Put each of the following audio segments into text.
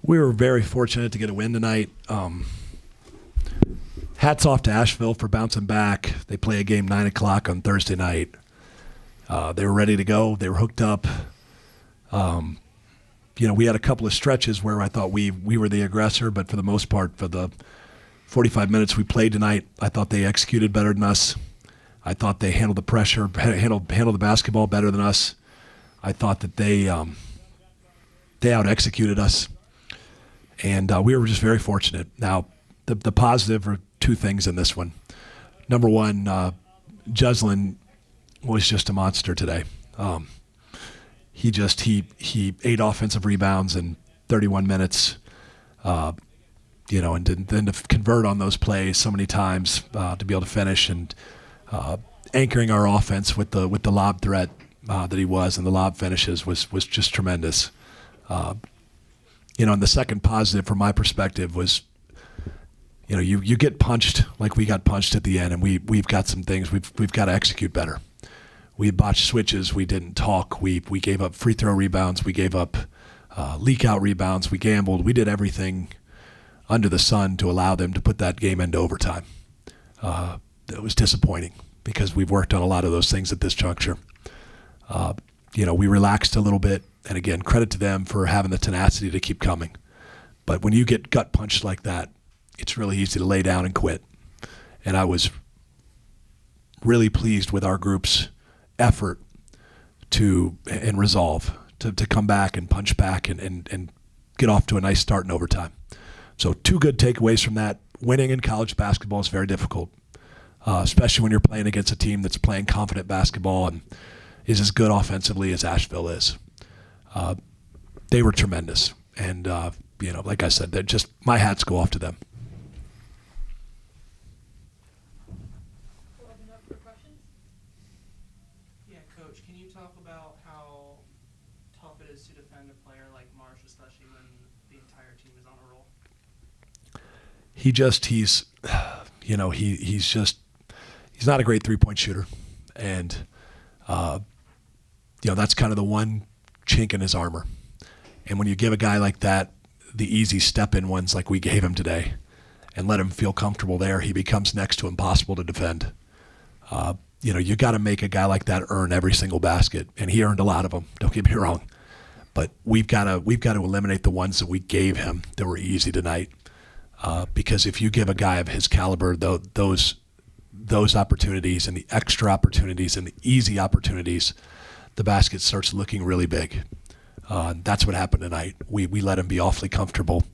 We were very fortunate to get a win tonight. Hats off to Asheville for bouncing back. They play a game 9 o'clock on Thursday night. They were ready to go. They were hooked up. We had a couple of stretches where I thought we were the aggressor, but for the most part, for the 45 minutes we played tonight, I thought they executed better than us. I thought they handled the pressure, handled the basketball better than us. I thought that they out-executed us, and we were just very fortunate. Now, the positive are two things in this one. Number one, Juslin was just a monster today. He 8 offensive rebounds in 31 minutes, and then to convert on those plays so many times, to be able to finish and anchoring our offense with the lob threat that he was, and the lob finishes was just tremendous. And the second positive from my perspective was, you get punched like we got punched at the end, and we've got some things we've got to execute better. We botched switches. We didn't talk. We gave up free throw rebounds. We gave up leak out rebounds. We gambled. We did everything under the sun to allow them to put that game into overtime. It was disappointing because we've worked on a lot of those things at this juncture. We relaxed a little bit, and again, credit to them for having the tenacity to keep coming. But when you get gut punched like that, it's really easy to lay down and quit. And I was really pleased with our group's effort and resolve to come back and punch back and get off to a nice start in overtime. So 2 good takeaways from that. Winning in college basketball is very difficult, especially when you're playing against a team that's playing confident basketball and is as good offensively as Asheville is. They were tremendous. And, like I said, my hats go off to them. Coach, can you talk about how tough it is to defend a player like Marsh, especially when the entire team is on a roll? He's not a great 3-point shooter. And, that's kind of the one chink in his armor. And when you give a guy like that the easy step-in ones like we gave him today and let him feel comfortable there, he becomes next to impossible to defend. You got to make a guy like that earn every single basket, and he earned a lot of them. Don't get me wrong, but we've got to eliminate the ones that we gave him that were easy tonight. Because if you give a guy of his caliber those opportunities and the extra opportunities and the easy opportunities, the basket starts looking really big. That's what happened tonight. We let him be awfully comfortable,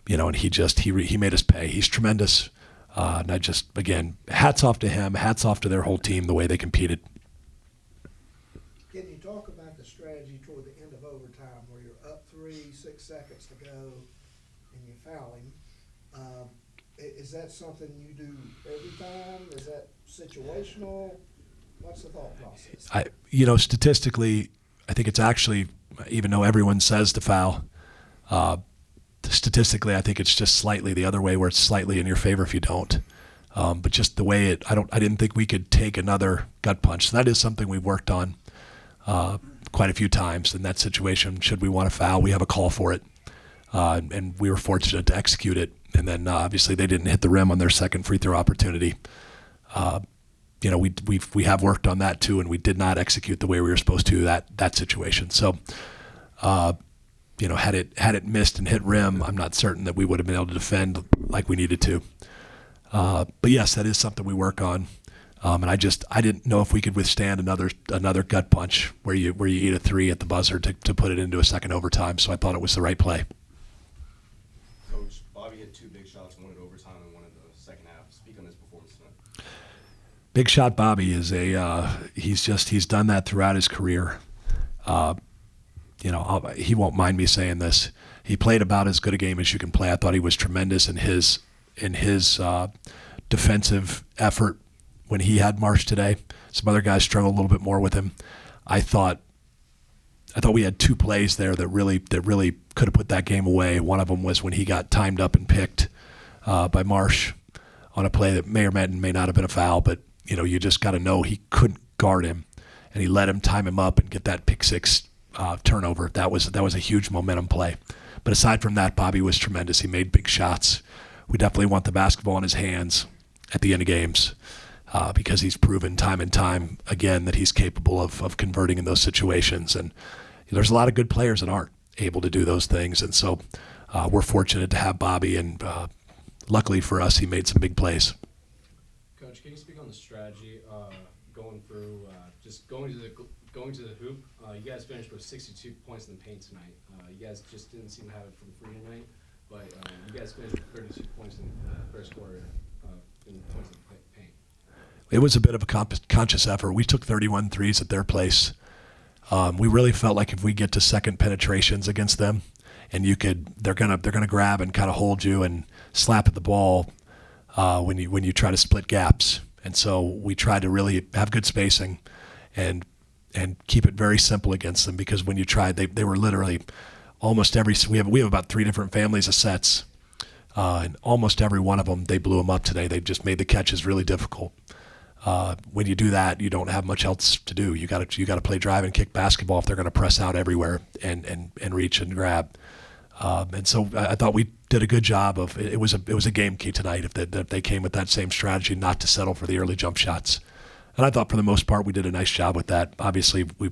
and he made us pay. He's tremendous. And again, hats off to him, hats off to their whole team, the way they competed. Can you talk about the strategy toward the end of overtime where you're up 3, 6 seconds to go, and you foul him? Is that something you do every time? Is that situational? What's the thought process? Statistically, I think it's actually, even though everyone says to foul, statistically, I think it's just slightly the other way, where it's slightly in your favor if you don't. But just the way I didn't think we could take another gut punch. So that is something we've worked on quite a few times in that situation. Should we want to foul, we have a call for it, and we were fortunate to execute it. And then obviously they didn't hit the rim on their second free throw opportunity. We have worked on that too, and we did not execute the way we were supposed to that situation. So. Had it missed and hit rim, I'm not certain that we would have been able to defend like we needed to. But yes, that is something we work on. And I didn't know if we could withstand another gut punch where you eat a 3 at the buzzer to put it into a second overtime. So I thought it was the right play. Coach, Bobby hit 2 big shots, one in overtime and one in the second half. Speak on his performance tonight. Big shot Bobby is he's done that throughout his career. He won't mind me saying this. He played about as good a game as you can play. I thought he was tremendous in his defensive effort when he had Marsh today. Some other guys struggled a little bit more with him. I thought we had 2 plays there that really could have put that game away. One of them was when he got timed up and picked by Marsh on a play that may or may not have been a foul, but you just got to know he couldn't guard him, and he let him time him up and get that pick 6 turnover. That was a huge momentum play. But aside from that, Bobby was tremendous. He made big shots. We definitely want the basketball in his hands at the end of games because he's proven time and time again that he's capable of converting in those situations. And there's a lot of good players that aren't able to do those things. And so we're fortunate to have Bobby, and luckily for us, he made some big plays. Coach, can you speak on the strategy going through just going to the hoop? You guys finished with 62 points in the paint tonight. You guys just didn't seem to have it from three tonight, but you guys finished with 32 points in the first quarter in points in the paint. It was a bit of a conscious effort. We took 31 threes at their place. We really felt like if we get to second penetrations against them, and they're gonna grab and kind of hold you and slap at the ball when you try to split gaps. And so we tried to really have good spacing and keep it very simple against them, because when you tried, they were literally almost we have about 3 different families of sets, and almost every one of them they blew them up today. They just made the catches really difficult. When you do that, you don't have much else to do. You got to play drive and kick basketball if they're going to press out everywhere and reach and grab. And so I thought we did a good job of it. It was a game key tonight if they came with that same strategy, not to settle for the early jump shots. And I thought for the most part we did a nice job with that. Obviously, we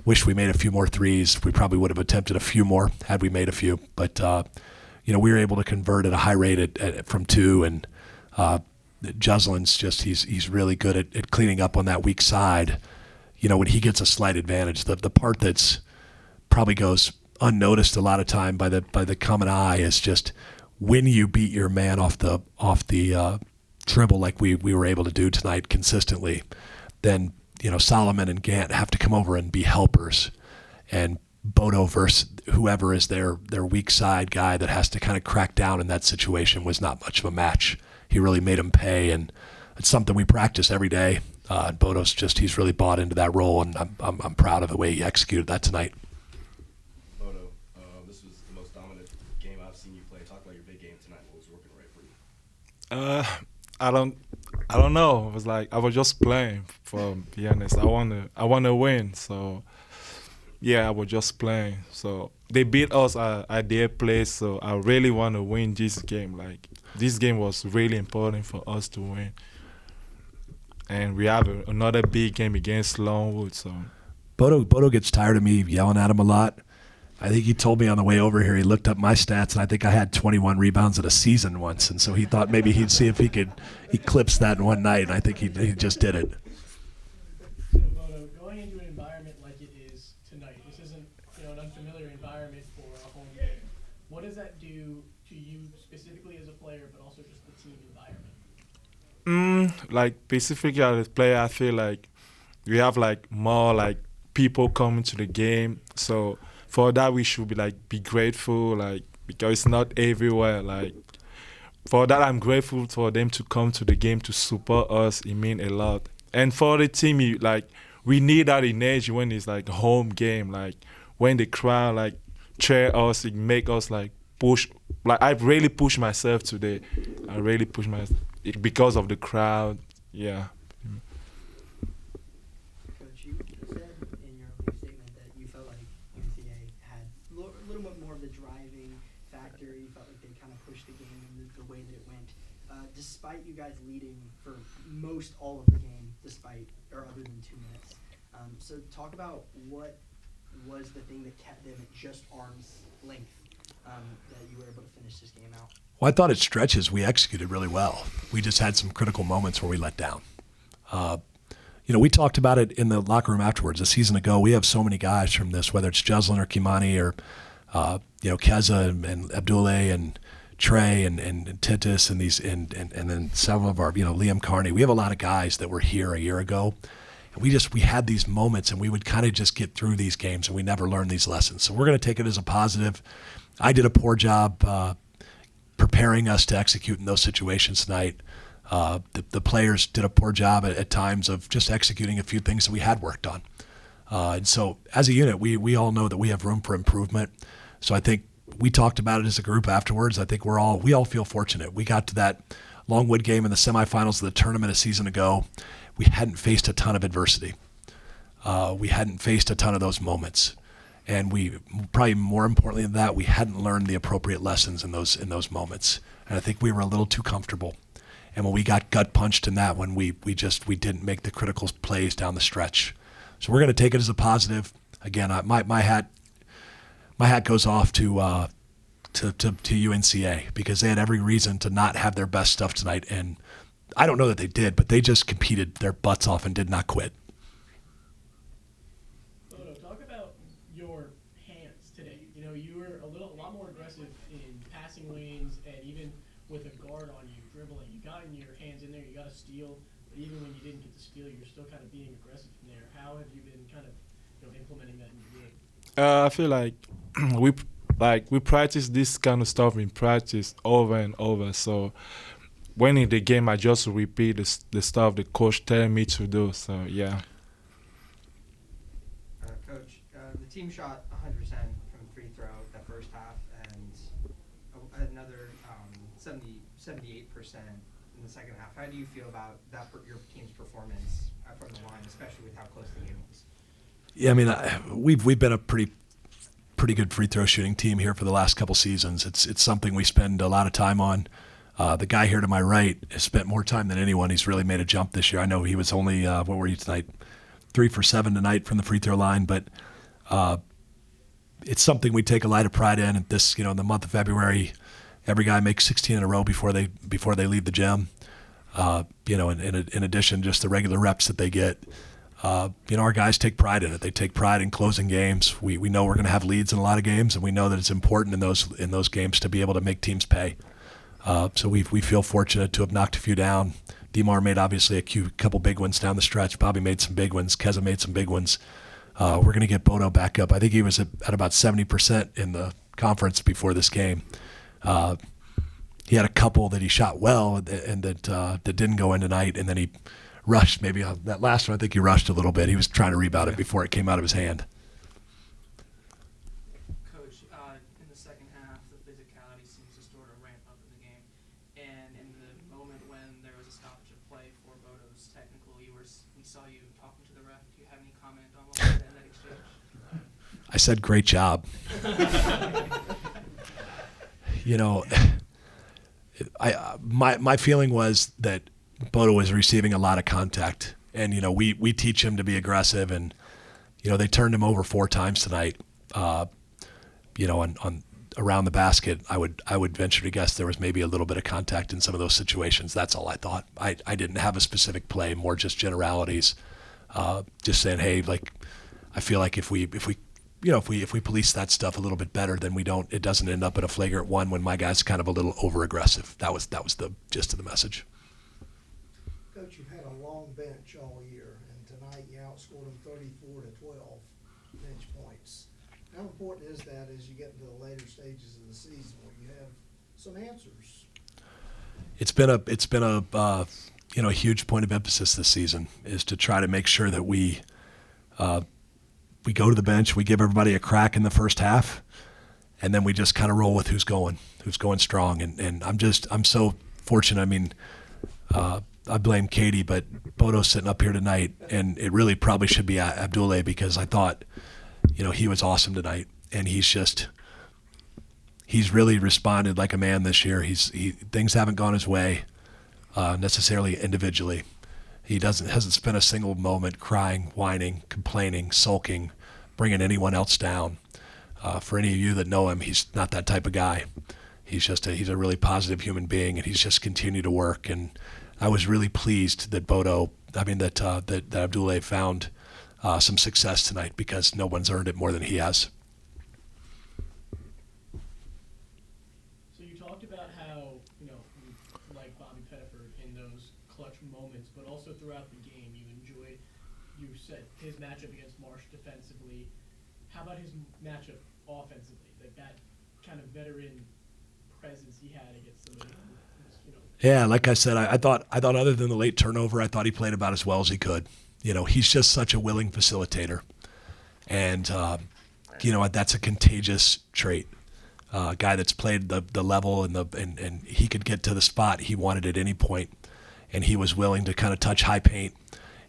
wish we made a few more threes. We probably would have attempted a few more had we made a few. But we were able to convert at a high rate from 2, and Juslin's he's really good at cleaning up on that weak side. When he gets a slight advantage, the part that's probably goes unnoticed a lot of time by the common eye is just when you beat your man off the dribble like we were able to do tonight consistently, then Solomon and Gant have to come over and be helpers, and Bodo versus whoever is their weak side guy that has to kind of crack down in that situation was not much of a match. He really made him pay, and it's something we practice every day. Bodo's he's really bought into that role, and I'm proud of the way he executed that tonight. Bodo, this was the most dominant game I've seen you play. Talk about your big game tonight. What was working right for you? I don't know. It was like I was just playing. For be honest, I wanna win. So yeah, I was just playing. So they beat us at their place. So I really want to win this game. Like this game was really important for us to win. And we have another big game against Longwood. So Bodo gets tired of me yelling at him a lot. I think he told me on the way over here, he looked up my stats, and I think I had 21 rebounds in a season once. And so he thought maybe he'd see if he could eclipse that in one night, and I think he just did it. Bodo, going into an environment like it is tonight, this isn't an unfamiliar environment for a home game. What does that do to you specifically as a player, but also just the team environment? Like specifically as a player, I feel like we have like more like people coming to the game. So for that, we should be grateful, because it's not everywhere. Like for that, I'm grateful for them to come to the game to support us. It means a lot. And for the team, we need that energy when it's like a home game. Like when the crowd cheer us, it make us push. Like I really pushed myself today. I really pushed myself because of the crowd. Yeah. Coach, you said in your opening statement that you felt like UNCA had a little bit more of the driving factor. You felt like they kind of pushed the game in the way that it went, despite you guys leading for most all of the game, other than 2 minutes. So talk about what was the thing that kept them at just arm's length that you were able to finish this game out. Well, I thought at stretches we executed really well. We just had some critical moments where we let down. We talked about it in the locker room afterwards. A season ago, we have so many guys from this, whether it's Juslin or Kimani or Keza and Abdullah and Trey and Titus and then several of our Liam Carney. We have a lot of guys that were here a year ago. And we had these moments, and we would kind of just get through these games, and we never learned these lessons. So we're going to take it as a positive. I did a poor job preparing us to execute in those situations tonight. The players did a poor job at times of just executing a few things that we had worked on. And so as a unit, we all know that we have room for improvement. So I think we talked about it as a group afterwards. I think we all feel fortunate. We got to that Longwood game in the semifinals of the tournament a season ago. We hadn't faced a ton of adversity. We hadn't faced a ton of those moments. And we, probably more importantly than that, we hadn't learned the appropriate lessons in those moments. And I think we were a little too comfortable. And when we got gut punched in that one, we didn't make the critical plays down the stretch. So we're going to take it as a positive. Again, my hat goes off to UNCA, because they had every reason to not have their best stuff tonight. And I don't know that they did, but they just competed their butts off and did not quit. Bodo, talk about your hands today. You know, you were a lot more aggressive in passing lanes, and even with a guard on you, dribbling. You got in your hands in there, you got a steal, but even when you didn't get the steal, you're still kind of being aggressive from there. How have you been kind of, you know, implementing that in your game? I feel like we practice this kind of stuff in practice over and over. So when in the game, I just repeat the stuff the coach telling me to do. So yeah. Coach, the team shot 100% from free throw that first half, and another 78% in the second half. How do you feel about that your team's performance from the line, especially with how close the game was? Yeah, I mean, we've been a pretty good free throw shooting team here for the last couple seasons. It's something we spend a lot of time on. The guy here to my right has spent more time than anyone. He's really made a jump this year. I know he was only what were you tonight? 3 for 7 tonight from the free throw line, but it's something we take a lot of pride in. At this, in the month of February, every guy makes 16 in a row before they leave the gym. In addition, just the regular reps that they get. Our guys take pride in it. They take pride in closing games. We know we're going to have leads in a lot of games, and we know that it's important in those games to be able to make teams pay. So we feel fortunate to have knocked a few down. Demar made obviously a couple big ones down the stretch. Bobby made some big ones. Keza made some big ones. We're going to get Bodo back up. I think he was at about 70% in the conference before this game. He had a couple that he shot well and that didn't go in tonight, and then he rushed maybe that last one. I think he rushed a little bit. He was trying to rebound it before it came out of his hand. Coach, in the second half, the physicality seems to sort of ramp up in the game, and in the moment when there was a stoppage of play for Bodo's technical, we saw you talking to the ref. Do you have any comment on what was said in that exchange? I said, "Great job." My feeling was that Bodo was receiving a lot of contact, and we teach him to be aggressive, and they turned him over 4 times tonight. On around the basket, I would venture to guess there was maybe a little bit of contact in some of those situations. That's all I thought. I didn't have a specific play, more just generalities. Just saying, hey, I feel like if we police that stuff a little bit better, then it doesn't end up in a flagrant one when my guy's kind of a little over aggressive. That was the gist of the message. Coach, you've had a long bench all year, and tonight you outscored them 34-12 bench points. How important is that as you get into the later stages of the season where you have some answers? It's been a huge point of emphasis this season, is to try to make sure that we go to the bench, we give everybody a crack in the first half, and then we just kind of roll with who's going strong. And I'm so fortunate. I mean, I blame Katie, but Bodo's sitting up here tonight, and it really probably should be Abdullah, because I thought, he was awesome tonight, and he's really responded like a man this year. Things haven't gone his way necessarily individually. He hasn't spent a single moment crying, whining, complaining, sulking, bringing anyone else down. For any of you that know him, he's not that type of guy. He's a really positive human being, and he's just continued to work. And I was really pleased that that Abdullah found some success tonight, because no one's earned it more than he has. So you talked about how, you like Bobby Pettiford in those clutch moments, but also throughout the game you said his matchup against Marsh defensively. How about his matchup offensively? Like that kind of veteran presence he had against somebody who's, Yeah, like I said, I thought other than the late turnover, I thought he played about as well as he could. He's just such a willing facilitator, and that's a contagious trait. A guy that's played the level and he could get to the spot he wanted at any point, and he was willing to kind of touch high paint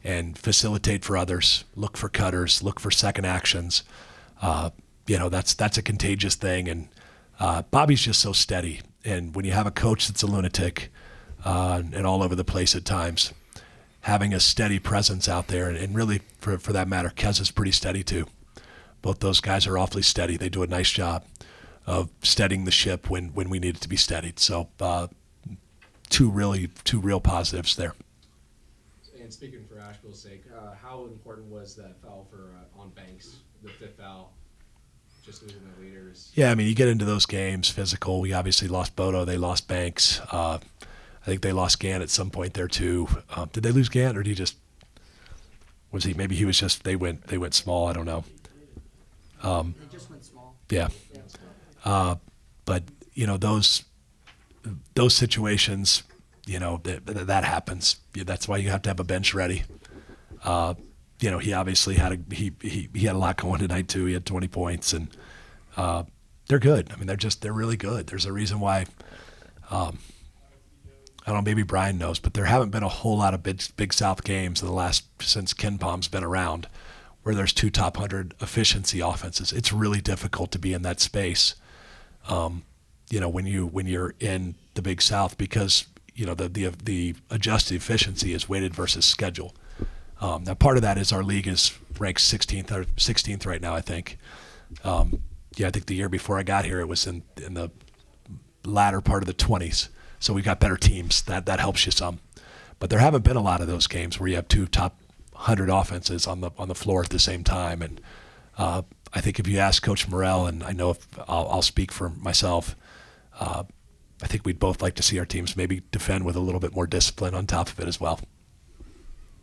and facilitate for others, look for cutters, look for second actions. that's a contagious thing. And Bobby's just so steady. And when you have a coach that's a lunatic and all over the place at times, having a steady presence out there, and really, for that matter, Kez is pretty steady too. Both those guys are awfully steady. They do a nice job of steadying the ship when we need it to be steadied. So two real positives there. And speaking for Asheville's sake, how important was that foul for on Banks, the fifth foul, just losing the leaders? Yeah, I mean, you get into those games, physical. We obviously lost Bodo. They lost Banks. I think they lost Gant at some point there too. Did they lose Gant, or did he just? Was he? Maybe he was just. They went small. I don't know. They just went small. Yeah. But those situations, that happens. That's why you have to have a bench ready. He obviously had he had a lot going tonight too. He had 20 points, and they're good. I mean, they're really good. There's a reason why. I don't know, maybe Brian knows, but there haven't been a whole lot of Big South games since Ken Palm's been around, where there's two top 100 efficiency offenses. It's really difficult to be in that space, when you're in the Big South, because the adjusted efficiency is weighted versus schedule. Now, part of that is our league is ranked 16th right now, I think. I think the year before I got here, it was in the latter part of the 20s. So we've got better teams. That helps you some. But there haven't been a lot of those games where you have two top 100 offenses on the floor at the same time. And I think if you ask Coach Morrell, and I know if I'll speak for myself, I think we'd both like to see our teams maybe defend with a little bit more discipline on top of it as well.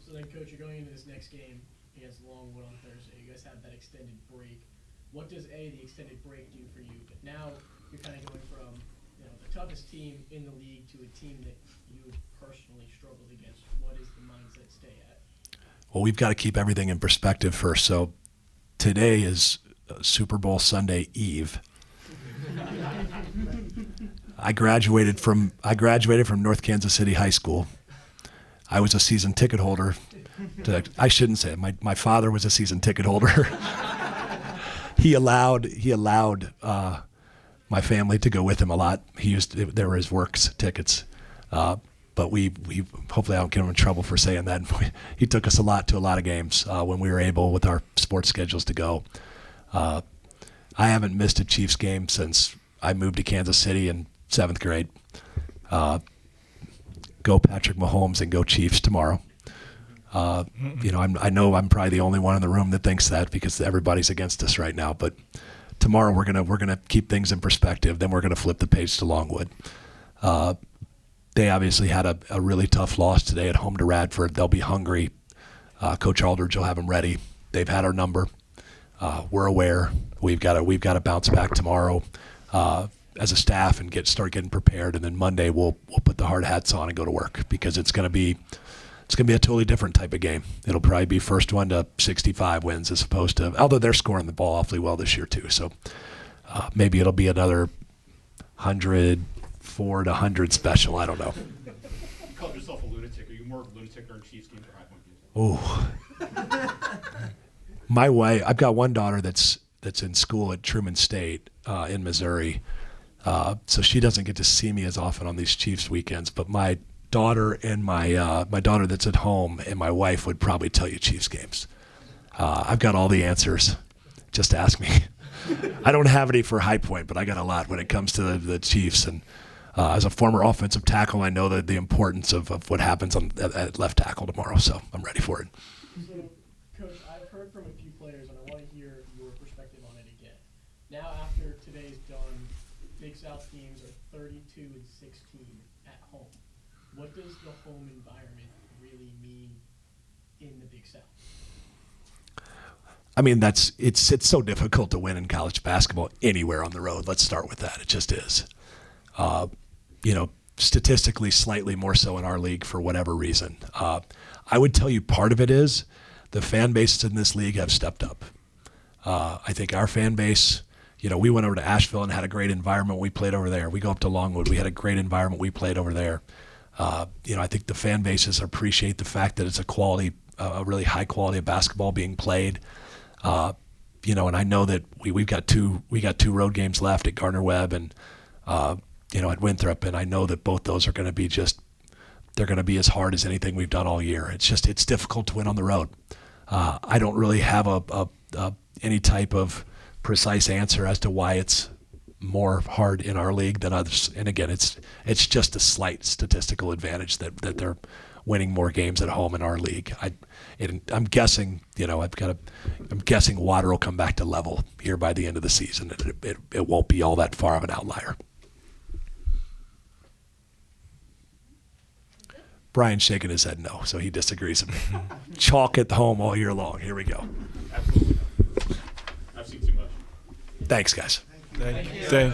So then, Coach, you're going into this next game against Longwood on Thursday. You guys have that extended break. What does the extended break do for you? But now you're kind of going from the toughest team in the league to a team that you personally struggled against. What is the mindset stay at? Well, we've got to keep everything in perspective first. So today is Super Bowl Sunday Eve. I graduated from North Kansas City High School. I was a season ticket holder. I shouldn't say it. My father was a season ticket holder. He allowed my family to go with him a lot. They were his works tickets. But we hopefully I don't get him in trouble for saying that. He took us to a lot of games when we were able with our sports schedules to go. I haven't missed a Chiefs game since I moved to Kansas City in 7th grade. Go Patrick Mahomes and go Chiefs tomorrow. I know I'm probably the only one in the room that thinks that, because everybody's against us right now. But tomorrow we're gonna keep things in perspective. Then we're gonna flip the page to Longwood. They obviously had a really tough loss today at home to Radford. They'll be hungry. Coach Aldridge will have them ready. They've had our number. We're aware. We've got to bounce back tomorrow as a staff and start getting prepared. And then Monday we'll put the hard hats on and go to work, because it's going to be a totally different type of game. It'll probably be first one to 65 wins, as opposed to, although they're scoring the ball awfully well this year too. So maybe it'll be another 104 to 100 special. I don't know. You called yourself a lunatic. Are you more of a lunatic during Chiefs games or High Point games? Oh, my wife. I've got one daughter that's in school at Truman State in Missouri, so she doesn't get to see me as often on these Chiefs weekends. But my daughter and my daughter that's at home and my wife would probably tell you Chiefs games. I've got all the answers. Just ask me. I don't have any for High Point, but I got a lot when it comes to the Chiefs. And as a former offensive tackle, I know the importance of what happens at left tackle tomorrow. So I'm ready for it. So, Coach, I've heard from a few players, and I want to hear your perspective on it again. Now, after today's done, Big South teams are 32 and 16 at home. What does the home environment really mean in the Big South? I mean, it's so difficult to win in college basketball anywhere on the road. Let's start with that. It just is. Statistically, slightly more so in our league for whatever reason. I would tell you part of it is the fan bases in this league have stepped up. I think our fan base, we went over to Asheville and had a great environment. We played over there. We go up to Longwood. We had a great environment. We played over there. I think the fan bases appreciate the fact that it's a really high quality of basketball being played. and I know that we got two road games left at Gardner Webb and at Winthrop, and I know that both those are going to be they're going to be as hard as anything we've done all year. It's difficult to win on the road. I don't really have any type of precise answer as to why it's more hard in our league than others. And again, it's just a slight statistical advantage that they're winning more games at home in our league. I'm guessing, I'm guessing water will come back to level here by the end of the season. It won't be all that far of an outlier. Brian's shaking his head no, so he disagrees with me. Chalk at home all year long. Here we go. Absolutely not. I've seen too much. Thanks, guys. Thank you.